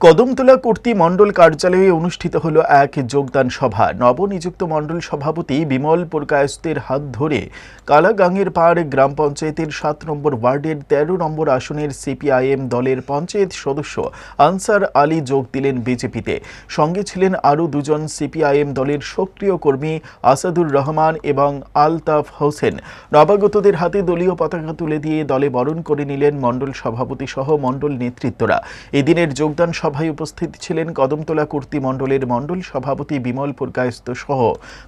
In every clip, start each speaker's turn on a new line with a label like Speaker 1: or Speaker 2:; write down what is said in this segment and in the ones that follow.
Speaker 1: কদমতলা কর্তৃ মণ্ডল কার্যালয়ে অনুষ্ঠিত হল এক যোগদান সভা। নবনিযুক্ত মণ্ডল সভাপতি বিমল পুরকায়স্থের হাত ধরে কালাগাঙের পাড় গ্রাম পঞ্চায়েতের ৭ নম্বর ওয়ার্ডের ১৩ নম্বর আসনের সিপিআইএম দলের পঞ্চায়েত সদস্য আনসার আলী যোগ দিলেন বিজেপিতে। সঙ্গে ছিলেন আরও দুজন সিপিআইএম দলের সক্রিয় কর্মী আসাদুর রহমান এবং আলতাফ হোসেন। নবাগতদের হাতে দলীয় পতাকা তুলে দিয়ে দলে বরণ করে নিলেন মণ্ডল সভাপতি সহ মণ্ডল নেতৃত্বরা। এদিনের যোগদান সভায় উপস্থিত ছিলেন কদমতলা কর্তৃ মণ্ডলের মণ্ডল সভাপতি বিমল পুরকায়স্থ সহ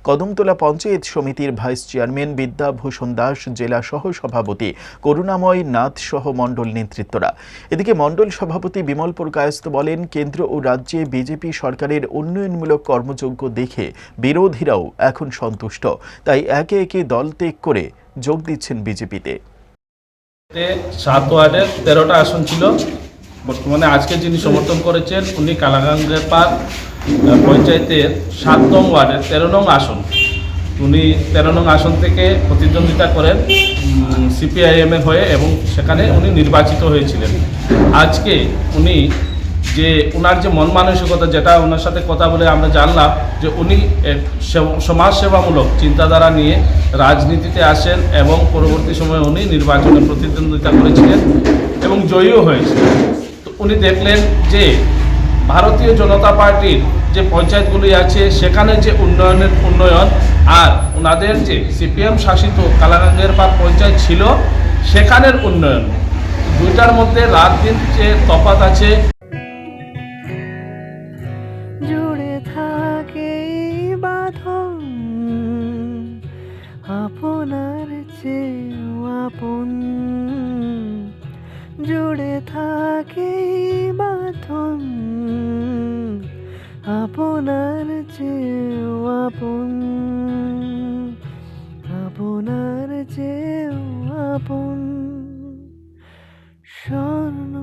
Speaker 1: কদমতলা পঞ্চায়েত সমিতির ভাইস চেয়ারম্যান বিদ্যাভূষণ দাস, জেলা সহ সভাপতি করুণাময় নাথ সহ মণ্ডল নেতৃত্বরা। এদিকে মণ্ডল সভাপতি বিমল পুরকায়স্থ বলেন, কেন্দ্র ও রাজ্যে বিজেপি সরকারের উন্নয়নমূলক কর্মযজ্ঞ দেখে বিরোধীরাও এখন সন্তুষ্ট, তাই একে একে দল ত্যাগ করে যোগ দিচ্ছেন বিজেপিতে।
Speaker 2: ৭ ওয়ার্ডের 13টা আসন ছিল। বর্তমানে আজকে যিনি সমর্থন করেছেন উনি কালাগাঙ্গের পাড় পঞ্চায়েতের ৭ নং ওয়ার্ডের 13 নং আসন। উনি 13 নং আসন থেকে প্রতিদ্বন্দ্বিতা করেন সিপিআইএমের হয়ে এবং সেখানে উনি নির্বাচিত হয়েছিলেন। আজকে উনি যে ওনার যে মন মানসিকতা, যেটা ওনার সাথে কথা বলে আমরা জানলাম যে উনি সমাজসেবামূলক চিন্তাধারা নিয়ে রাজনীতিতে আসেন এবং পরবর্তী সময়ে উনি নির্বাচনে প্রতিদ্বন্দ্বিতা করেছিলেন এবং জয়ীও হয়েছিলেন। তো উনি দেখলেন যে ভারতীয় জনতা পার্টির যে পঞ্চায়েতগুলি আছে সেখানে যে উন্নয়ন আর ওনাদের যে সিপিএম শাসিত কালাগাঙ্গের পাড় পঞ্চায়েত ছিল সেখানের উন্নয়ন, দুইটার মধ্যে রাত দিন যে তফাৎ আছে।
Speaker 3: জুড়ে থাকে বাঁধন আপনার চেয়েও আপন, জুড়ে থাকে বাঁধন আপনার চেয়েও আপন, আপনার চেয়েও আপন। স্বর্ণ